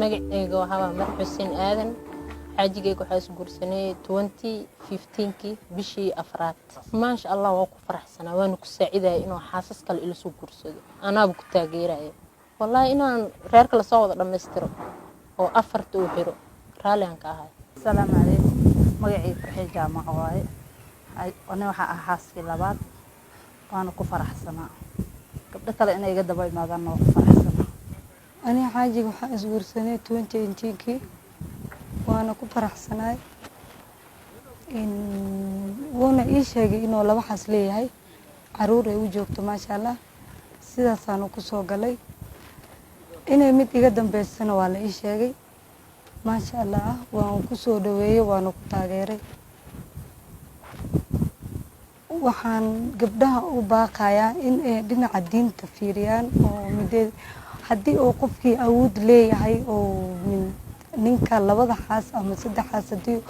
magacayga waxaa waa Mar Xuseen Aadan xaajigayga waxaa is guursanay 2015kii bishii afraad maasha Allah waa ku faraxsanaa waan ku saaciday inuu xaasas kale ila soo guursado anaaba ku taageeray wallahi inaan reerka la soo wada dhameystiro oo afarta u xiro raaliyan ka ahay السلام عليكم magacayga Farxii Jaamac waaye ana waxa ah xaaskii labaad waan ku faraxsanaa gabdho kale inay iga daba imaadaan oo ku faraxsanaa ani xaajiga waxa is guursanay 2018kii waana ku faraxsanaay wana ii sheegay inuu laba xas leeyahay caruur ay u joogto maasha Allah sidaas aan ku soo galay inay mid iga dambeysana waa la ii sheegay maasha Allah waan ku soo dhaweeyay waan ku taageeray waxaan gabdhaha u baaqayaa in ay dhinaca diinta fiiriyaan oo midee haddii uu qofkii awood leeyahay oo ninka labada xaas ama saddex xaas haddii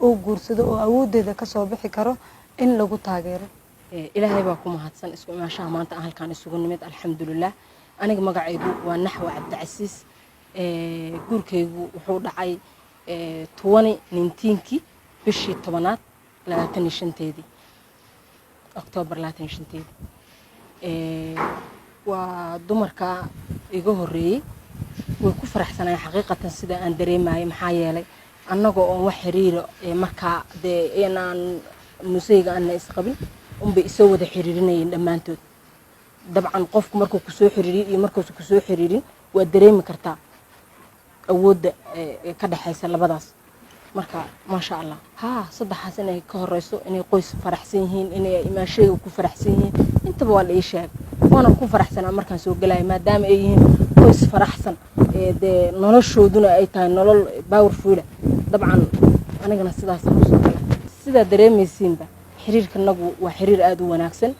uu guursado oo awoodeeda ka soo bixi karo in lagu taageero ilaahay baa ku mahadsan isku imaashaha maanta aan halkaan isugu nimid alxamdulillah aniga magacaygu waa Naxwa Cabdicasiis guurkaygu wuxuu dhacay 2019kii bishii 10aad 25teedii October 25teedii waa dumarka iga horeeyay way ku faraxsanay xaqiiqatan sida aan dareemayo maxaa yeelay annaga oo wax xiriir marka inaan musayga aan isqabin bay isoo wada xiriirinayeen dhamaantood dabcan qofku markuu ku soo xiriiriyo iyo markuu ku soo xiriirin waa dareemi kartaa awoodda ka dhaxaysa labadaas marka ma sha Allah saddexaas inay ka horeyso inay qoys faraxsan yihiin inay imaashayga ku faraxsan yihiin intaba waa la ii sheegay waana ku faraxsanaa markaan soo galay maadaama ay yihiin qoys faraxsan noloshooduna ay tahay nolol powerful dabcan anigana sidaas aan soo galay sida dareemaysiinba xiriirkanagu waa xiriir aad u wanaagsan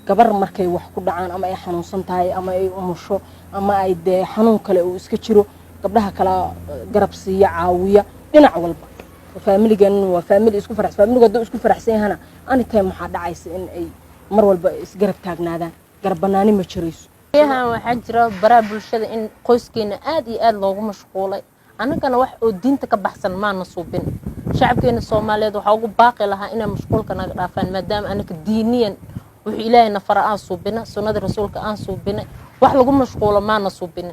gabar markay wax ku dhacaan ama ay xanuunsan tahay ama ay umusho ama ay xanuun kale uu iska jiro gabdhaha kala garab siiya caawiya dhinac walba family-gan waa family isku faraxsan family-gooda isku faraxsan yahay ani time waxa dhacaysa in ay mar walba isgarab taagnaadaan garbanaani ma jirayso waxaa jira baraha bulshada in qoyskeena aad iyo aad loogu mashquulay anagana wax oo diinta ka baxsan ma nasuubin shacabkeena Soomaaliyeed waxa ugu baaqi lahaa inay mashquulka naga dhaafaan maadaama anaka diiniyan wuxuu Ilaahayna fara aan suubina sunnada rasuulka aan suubina wax lagu mashquulo ma nasuubin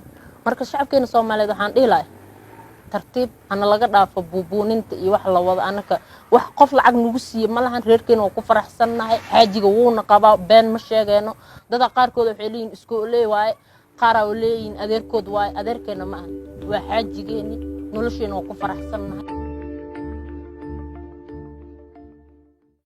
marka shacabkeena Soomaaliyeed waxaan dhihi lahaa tartiib ana laga dhaafo buubuuninta iyo wax la wada anaka wax qof lacag nagu siiyo malahan reerkeena oo ku faraxsanahay xaajiga wuuna qabaa been ma sheegayno dad qaarkood waxay leeyihiin isku leeyahay qaar oo leeyihiin adeerkood waay adeerkeena ma aha waa xaajigeeni nolosheena oo ku faraxsanahay